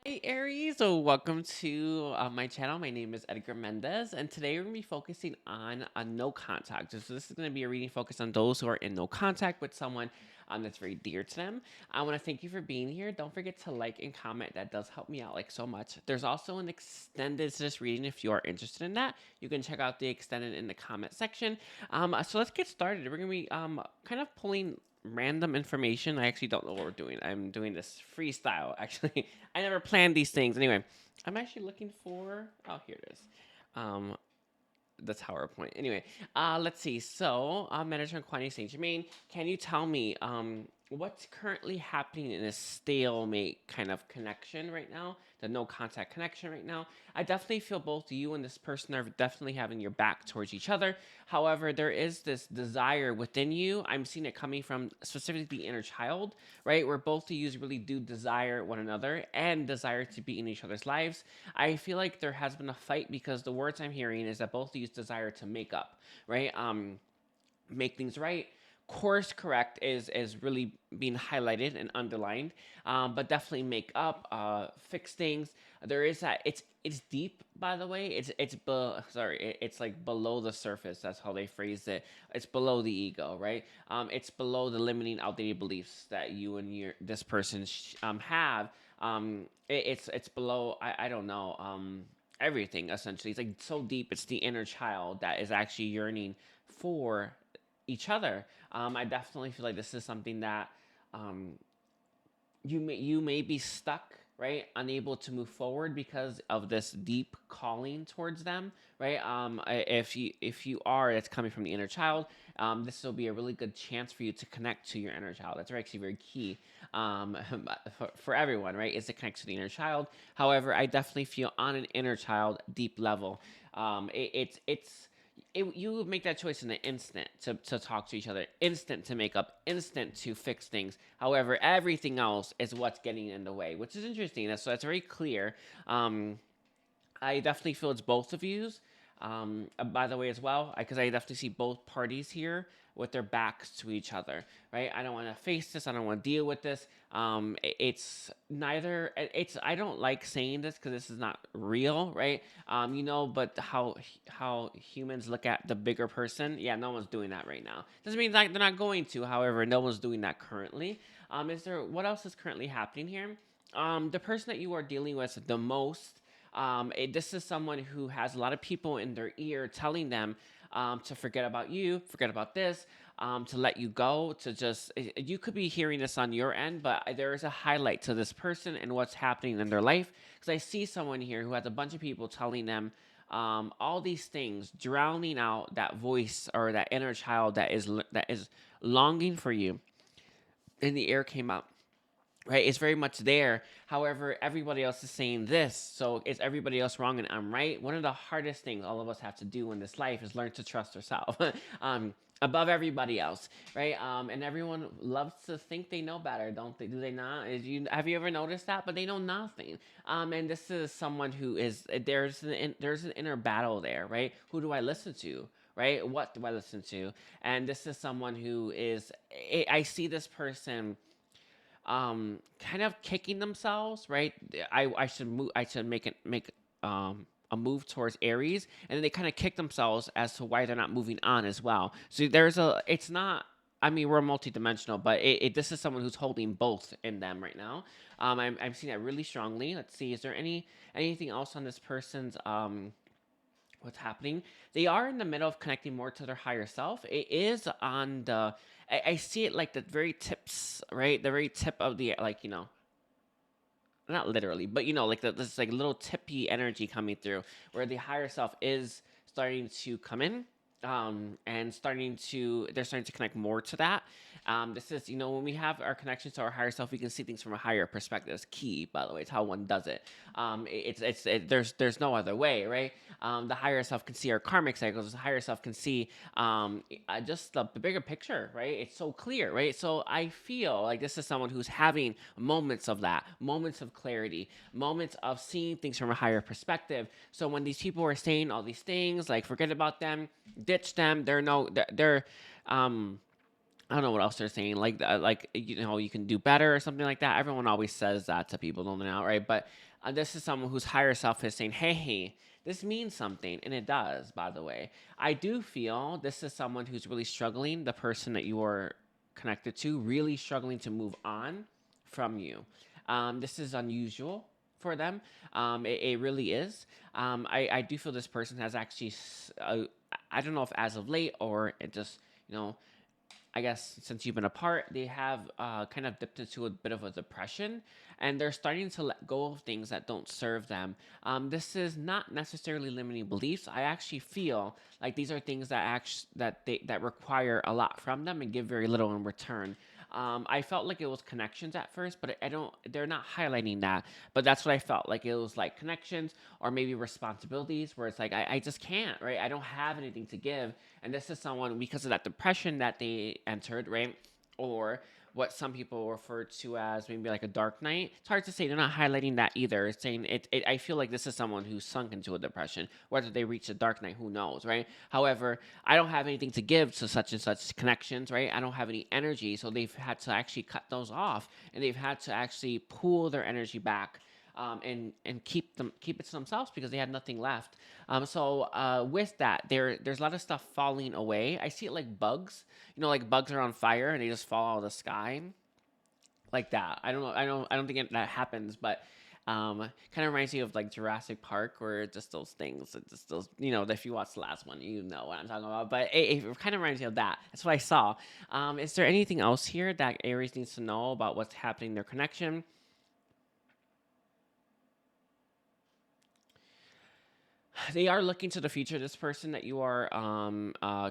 Hey Aries, so welcome to my channel. My name is Edgar Mendez, and today we're going to be focusing on no contact. So this is going to be a reading focused on those who are in no contact with someone that's very dear to them. I want to thank you for being here. Don't forget to like and comment. That does help me out like so much. There's also an extended to this reading if you are interested in that. You can check out the extended in the comment section. So let's get started. We're going to be kind of pulling random information. I actually don't know what we're doing. I'm doing this freestyle, actually. I never planned these things. Anyway, I'm actually looking for. Oh, here it is. Um, the Tower Point. Anyway, let's see. So, Manager Quantity Saint Germain, can you tell me what's currently happening in a stalemate kind of connection right now? The no contact connection right now. I definitely feel both you and this person are definitely having your back towards each other. However, there is this desire within you. I'm seeing it coming from specifically the inner child, right? Where both of you really do desire one another and desire to be in each other's lives. I feel like there has been a fight because the words I'm hearing is that both of you desire to make up, right? Make things right. Course correct is really being highlighted and underlined, but definitely make up, fix things. There is that. It's deep, by the way. It's like below the surface. That's how they phrase it. It's below the ego, right? It's below the limiting, outdated beliefs that you and this person have. It's below. I don't know. Everything essentially. It's like so deep. It's the inner child that is actually yearning for each other. I definitely feel like this is something that um, you may be stuck, right, unable to move forward because of this deep calling towards them, right. If you are, it's coming from the inner child. This will be a really good chance for you to connect to your inner child. That's actually very key, um, for everyone, right, is to connect to the inner child. However, I definitely feel on an inner child deep level, you would make that choice in an instant to talk to each other, instant to make up, instant to fix things. However, everything else is what's getting in the way, which is interesting. So that's very clear. I definitely feel it's both of yous. By the way, as well, because I definitely see both parties here with their backs to each other, right? I don't want to face this. I don't want to deal with this. It's neither. It's I don't like saying this because this is not real, right? But how humans look at the bigger person. Yeah, no one's doing that right now. Doesn't mean that they're not going to. However, no one's doing that currently. Is there what else is currently happening here? The person that you are dealing with the most, this is someone who has a lot of people in their ear telling them to forget about you, forget about this, to let you go, to just, you could be hearing this on your end, but there is a highlight to this person and what's happening in their life. Because I see someone here who has a bunch of people telling them all these things, drowning out that voice or that inner child that is longing for you. And the air came up, right? It's very much there. However, everybody else is saying this. So is everybody else wrong and I'm right? One of the hardest things all of us have to do in this life is learn to trust ourselves above everybody else, right? And everyone loves to think they know better, don't they? Do they not? Have you ever noticed that? But they know nothing. And this is someone who is there's an inner battle there, right? Who do I listen to? Right? What do I listen to? And this is someone who is. I see this person kind of kicking themselves, right? I should make a move towards Aries, and then they kind of kick themselves as to why they're not moving on as well. So it's not. I mean, we're multidimensional, but this is someone who's holding both in them right now. I'm seeing that really strongly. Let's see, is there anything else on this person's what's happening? They are in the middle of connecting more to their higher self. It is on the I see it like the very tips, right? The very tip of the, like, not literally, but like this like little tippy energy coming through where the higher self is starting to come in, and they're starting to connect more to that. This is, when we have our connection to our higher self, we can see things from a higher perspective. It's key, by the way. It's how one does it. There's no other way, right? The higher self can see our karmic cycles. The higher self can see just the bigger picture, right? It's so clear, right? So I feel like this is someone who's having moments of that, moments of clarity, moments of seeing things from a higher perspective. So when these people are saying all these things, like forget about them, ditch them, they're no, they're I don't know what else they're saying. Like you can do better or something like that. Everyone always says that to people, don't they? Now, right? But this is someone whose higher self is saying, "Hey, this means something," and it does. By the way, I do feel this is someone who's really struggling. The person that you are connected to, really struggling to move on from you. This is unusual for them. It really is. I do feel this person has actually. I don't know if as of late or it just I guess since you've been apart, they have kind of dipped into a bit of a depression, and they're starting to let go of things that don't serve them. This is not necessarily limiting beliefs. I actually feel like these are things that require a lot from them and give very little in return. I felt like it was connections at first, but I don't. They're not highlighting that, but that's what I felt like. It was like connections or maybe responsibilities, where it's like I just can't, right? I don't have anything to give, and this is someone because of that depression that they entered, right? Or what some people refer to as maybe like a dark night. It's hard to say. They're not highlighting that either. It's saying I feel like this is someone who's sunk into a depression. Whether they reach a dark night, who knows, right? However, I don't have anything to give to such and such connections, right? I don't have any energy, so they've had to actually cut those off, and they've had to actually pull their energy back. And keep it to themselves because they had nothing left. So with that, there's a lot of stuff falling away. I see it like bugs. Like bugs are on fire and they just fall out of the sky, like that. I don't think that happens, but kind of reminds me of like Jurassic Park, where just those things, just those, if you watch the last one, you know what I'm talking about. But it kind of reminds me of that. That's what I saw. Is there anything else here that Aries needs to know about what's happening in their connection? They are looking to the future. This person that you are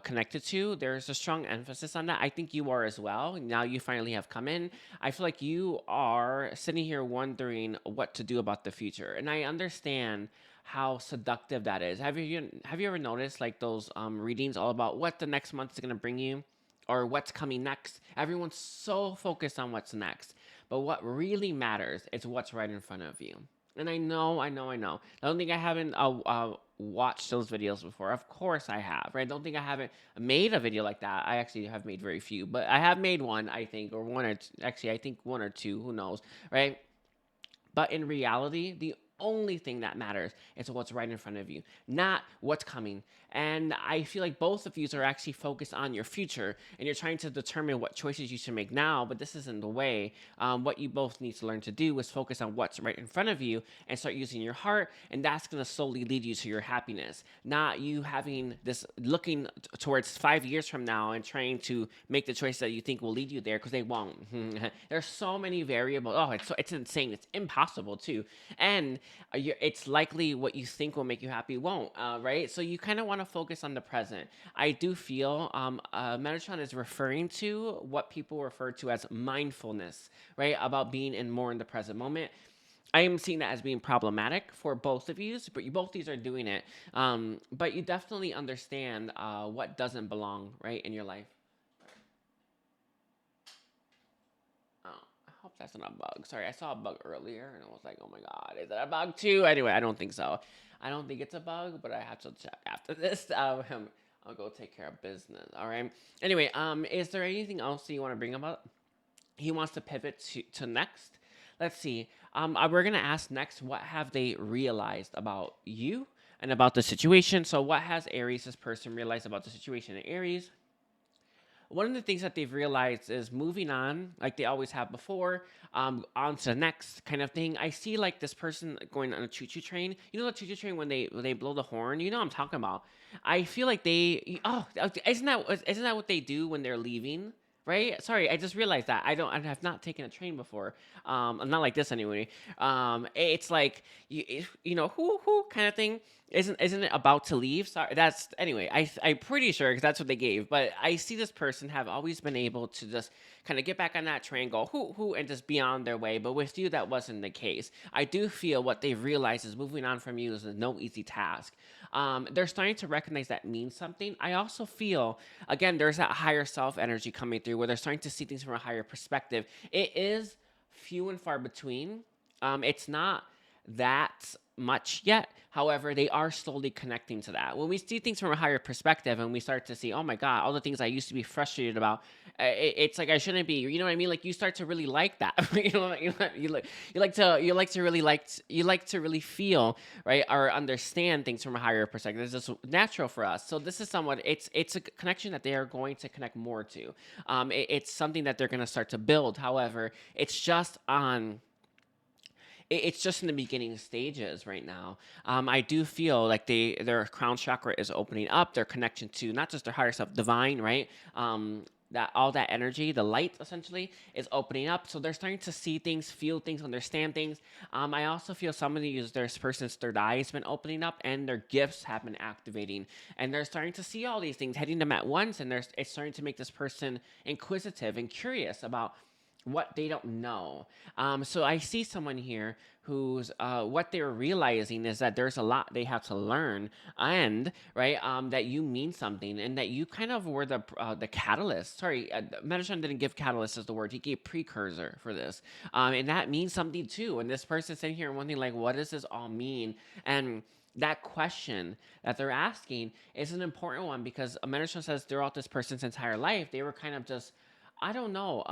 connected to, there's a strong emphasis on that. I think you are as well. Now you finally have come in. I feel like you are sitting here wondering what to do about the future, and I understand how seductive that is. Have you ever noticed like those readings all about what the next month is going to bring you, or what's coming next? Everyone's so focused on what's next, but what really matters is what's right in front of you. And I know. I don't think I haven't watched those videos before. Of course I have, right? I don't think I haven't made a video like that. I actually have made very few, but I have made one, I think, or one or actually, I think one or two, who knows, right? But in reality, the only thing that matters is what's right in front of you, not what's coming. And I feel like both of you are actually focused on your future, and you're trying to determine what choices you should make now, but this isn't the way. What you both need to learn to do is focus on what's right in front of you and start using your heart, and that's going to slowly lead you to your happiness. Not you having this looking towards 5 years from now and trying to make the choice that you think will lead you there, because they won't. There's so many variables. Oh, it's insane. It's impossible too, and it's likely what you think will make you happy won't. Right? So you kind of want to focus on the present. I do feel Metatron is referring to what people refer to as mindfulness, right? About being in the present moment. I am seeing that as being problematic for both of you, but you both these are doing it. But you definitely understand what doesn't belong, right, in your life. Oh, I hope that's not a bug. Sorry, I saw a bug earlier and I was like, oh my god, is that a bug too? Anyway, I don't think so. I don't think it's a bug, but I have to check after this. I'll go take care of business. All right. Anyway, is there anything else that you want to bring about? He wants to pivot to next. Let's see. We're gonna ask next. What have they realized about you and about the situation? So, what has Aries, this person, realized about the situation? Aries, one of the things that they've realized is moving on, like they always have before, on to the next kind of thing. I see like this person going on a choo choo train. You know the choo choo train when they blow the horn. You know what I'm talking about. I feel like isn't that what they do when they're leaving? Right? Sorry, I just realized that I have not taken a train before. Not like this anyway. It's like who kind of thing. Isn't it about to leave? Sorry, that's anyway. I'm pretty sure because that's what they gave. But I see this person have always been able to just kind of get back on that train, go who, and just be on their way. But with you, that wasn't the case. I do feel what they've realized is moving on from you is no easy task. They're starting to recognize that means something. I also feel, again, there's that higher self energy coming through where they're starting to see things from a higher perspective. It is few and far between. It's not that much yet. However, they are slowly connecting to that. When we see things from a higher perspective and we start to see, oh my God, all the things I used to be frustrated about, it's like I shouldn't be. You know what I mean? Like you start to really like that. You know, you like to really you like to really feel right or understand things from a higher perspective. It's just natural for us. So this is somewhat it's a connection that they are going to connect more to. It's something that they're going to start to build. However, it's just in the beginning stages right now. I do feel like their crown chakra is opening up. Their connection to not just their higher self, divine, right? That all that energy, the light essentially, is opening up. So they're starting to see things, feel things, understand things. I also feel some of these their person's third eye has been opening up, and their gifts have been activating, and they're starting to see all these things, hitting them at once, and it's starting to make this person inquisitive and curious about what they don't know. So I see someone here who's what they're realizing is that there's a lot they have to learn, and right that you mean something, and that you kind of were the catalyst. Sorry, Metatron didn't give catalyst as the word; he gave precursor for this, and that means something too. And this person's sitting here wondering, like, what does this all mean? And that question that they're asking is an important one because Metatron says throughout this person's entire life, they were kind of just I don't know.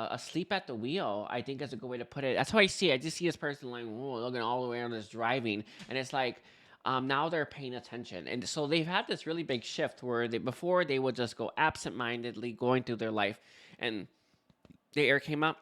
Asleep at the wheel, I think is a good way to put it. That's how I see it. I just see this person like, whoa, looking all the way on this driving. And it's like, now they're paying attention. And so they've had this really big shift where before they would just go absent-mindedly going through their life. And the air came up.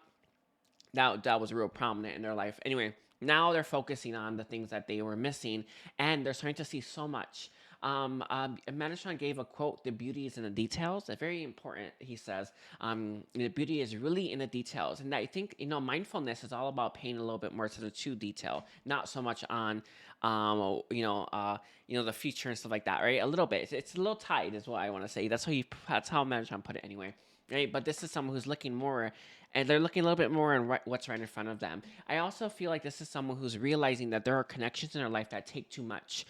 That was real prominent in their life. Anyway, now they're focusing on the things that they were missing. And they're starting to see so much. Manishon gave a quote, the beauty is in the details. That's very important, he says. The beauty is really in the details. And I think, mindfulness is all about paying a little bit more to the true detail, not so much on, the future and stuff like that, right? A little bit. It's a little tight is what I want to say. That's how Manishon put it anyway. Right? But this is someone who's looking more, and they're looking a little bit more in what's right in front of them. I also feel like this is someone who's realizing that there are connections in their life that take too much,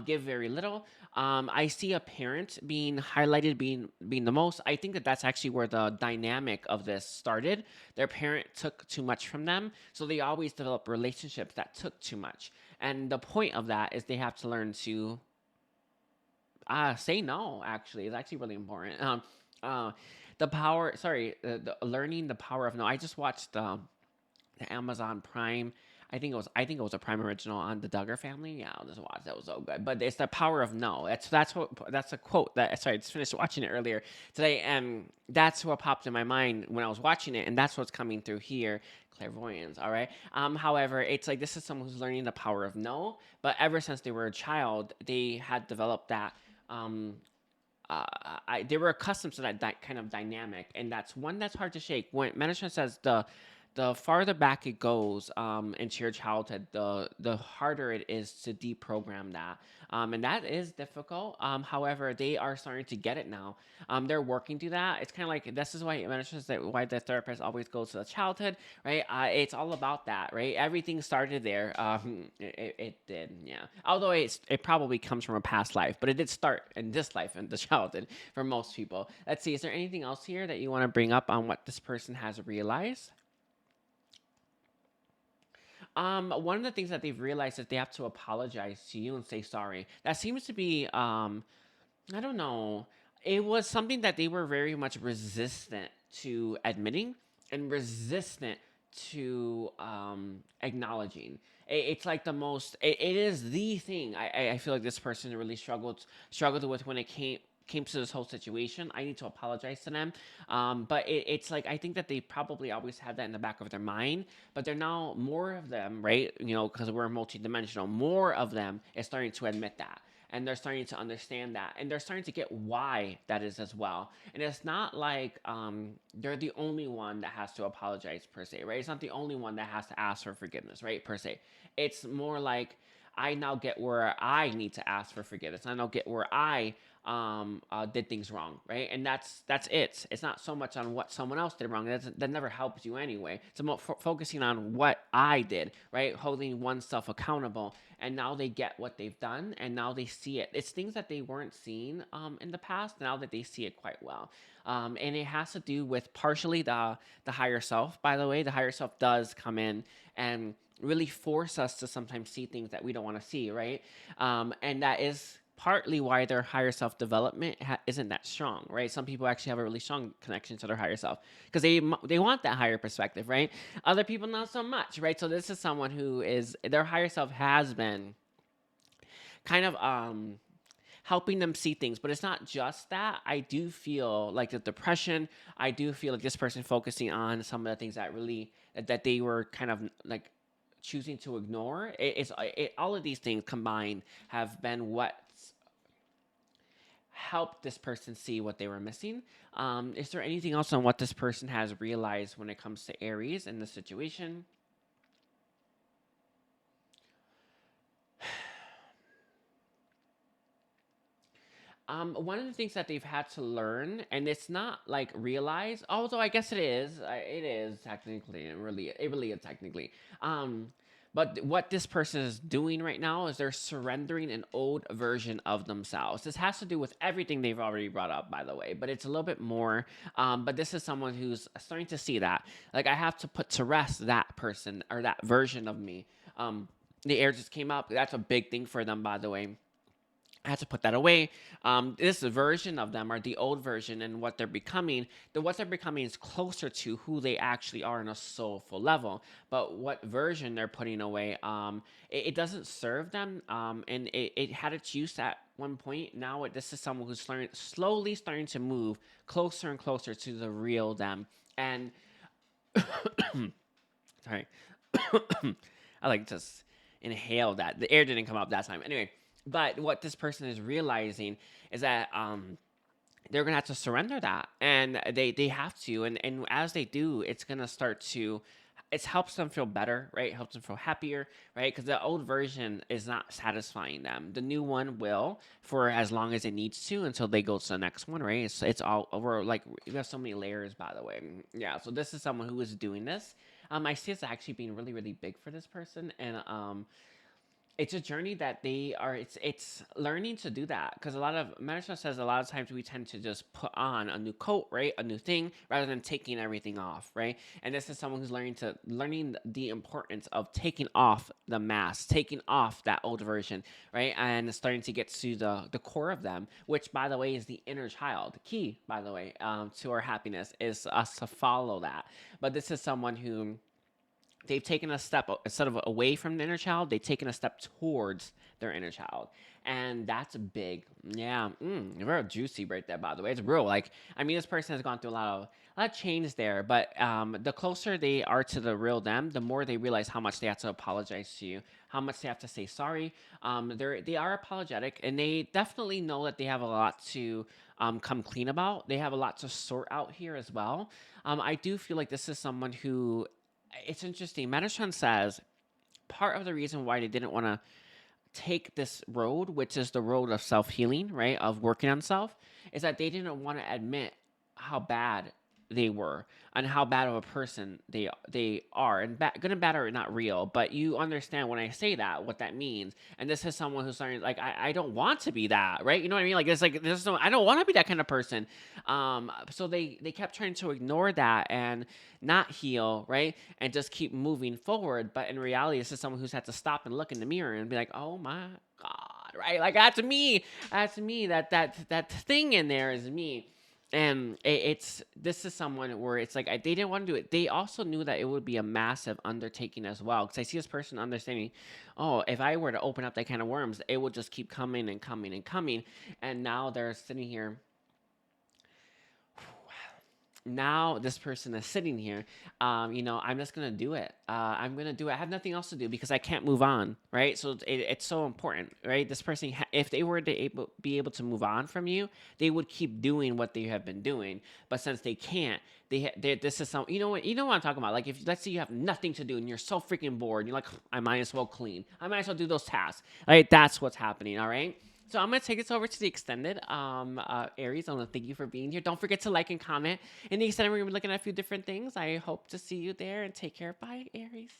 give very little. I see a parent being highlighted, being the most. I think that that's actually where the dynamic of this started. Their parent took too much from them, so they always develop relationships that took too much. And the point of that is they have to learn to say no. Actually, it's actually really important. The power. Sorry, learning the power of no. I just watched the Amazon Prime. I think it was a Prime original on the Duggar family. Yeah, I'll just watch. That was so good. But it's the power of no. That's a quote that. Sorry, I just finished watching it earlier today, and that's what popped in my mind when I was watching it, and that's what's coming through here. Clairvoyance, all right. However, it's like this is someone who's learning the power of no, but ever since they were a child, they had developed that they were accustomed to that kind of dynamic, and that's one that's hard to shake. When Management says the farther back it goes into your childhood, the harder it is to deprogram that, and that is difficult. However, they are starting to get it now. They're working through that. It's kind of like this is why Management says why the therapist always goes to the childhood, right? It's all about that, right? Everything started there. It did, yeah. Although it probably comes from a past life, but it did start in this life in the childhood for most people. Let's see. Is there anything else here that you want to bring up on what this person has realized? One of the things that they've realized is they have to apologize to you and say sorry. That seems to be, I don't know. It was something that they were very much resistant to admitting and resistant to acknowledging. It's like the most. It is the thing. I feel like this person really struggled with when it came to this whole situation. I need to apologize to them. But it's like I think that they probably always had that in the back of their mind, but they're now more of them, right? Because we're multidimensional, more of them is starting to admit that. And they're starting to understand that. And they're starting to get why that is as well. And it's not like they're the only one that has to apologize, per se, right? It's not the only one that has to ask for forgiveness, right? Per se. It's more like I now get where I need to ask for forgiveness. I now get where I did things wrong, right? And that's it. It's not so much on what someone else did wrong. That never helps you anyway. It's about focusing on what I did, right? Holding oneself accountable. And now they get what they've done, and now they see it. It's things that they weren't seeing in the past. Now that they see it quite well, and it has to do with partially the higher self. By the way, the higher self does come in and really force us to sometimes see things that we don't want to see, right? And that is partly why their higher self development isn't that strong, right? Some people actually have a really strong connection to their higher self because they want that higher perspective, right? Other people not so much, right? So this is someone who is their higher self has been kind of helping them see things, but it's not just that. I do feel like the depression. I do feel like this person focusing on some of the things that really that they were kind of like choosing to ignore. All of these things combined have been what helped this person see what they were missing. Is there anything else on what this person has realized when it comes to Aries in the situation? One of the things that they've had to learn, and it's not like realize, although I guess it is. It is technically, it really is technically. Um, but what this person is doing right now is they're surrendering an old version of themselves. This has to do with everything they've already brought up, by the way, but it's a little bit more. But this is someone who's starting to see that, like I have to put to rest that person or that version of me. The air just came up. That's a big thing for them, by the way. I had to put that away. This version of them, or the old version, and what they're becoming, what they're becoming is closer to who they actually are on a soulful level. But what version they're putting away, it doesn't serve them, and it had its use at one point. Now this is someone who's slowly starting to move closer and closer to the real them. And sorry, I like just inhale that. The air didn't come up that time. Anyway, but what this person is realizing is that they're gonna have to surrender that, and they have to, and as they do, it's gonna start to. It helps them feel better, right? It helps them feel happier, right? Because the old version is not satisfying them. The new one will for as long as it needs to until they go to the next one, right? It's all over. Like we have so many layers, by the way. Yeah. So this is someone who is doing this. I see it's actually being really, really big for this person, and it's a journey that they are it's learning to do that, because a lot of medicine says a lot of times we tend to just put on a new coat, right, a new thing, rather than taking everything off, right? And this is someone who's learning the importance of taking off the mask, taking off that old version, right, and starting to get to the core of them, which by the way is the inner child. The key, by the way, to our happiness is us to follow that. But this is someone who they've taken a step instead of away from the inner child, they've taken a step towards their inner child. And that's big. Yeah. Real juicy right there, by the way. It's real. Like, I mean, this person has gone through a lot of change there, but the closer they are to the real them, the more they realize how much they have to apologize to you, how much they have to say sorry. They are apologetic, and they definitely know that they have a lot to come clean about. They have a lot to sort out here as well. I do feel like this is someone who, it's interesting. Metatron says part of the reason why they didn't want to take this road, which is the road of self healing, right, of working on self, is that they didn't want to admit how bad they were and how bad of a person they are. And good and bad are not real, but you understand when I say that what that means. And this is someone who's starting like I don't want to be that, right? You know what I mean? Like it's like there's no, I don't want to be that kind of person. So they kept trying to ignore that and not heal, right, and just keep moving forward. But in reality, this is someone who's had to stop and look in the mirror and be like, oh my god, right? Like that's me. That thing in there is me. And this is someone where it's like they didn't want to do it. They also knew that it would be a massive undertaking as well, because I see this person understanding, oh, if I were to open up that kind of worms, it would just keep coming and coming and coming. And now they're sitting here. Now this person is sitting here, I'm just going to do it. I'm going to do it. I have nothing else to do because I can't move on, right? So it's so important, right? This person, if they were to be able to move on from you, they would keep doing what they have been doing. But since they can't, this is you know what I'm talking about. Like if let's say you have nothing to do and you're so freaking bored, you're like, I might as well clean. I might as well do those tasks. Right? That's what's happening. All right. So I'm gonna take this over to the extended. Aries, I want to thank you for being here. Don't forget to like and comment. In the extended, we're gonna be looking at a few different things. I hope to see you there and take care. Bye, Aries.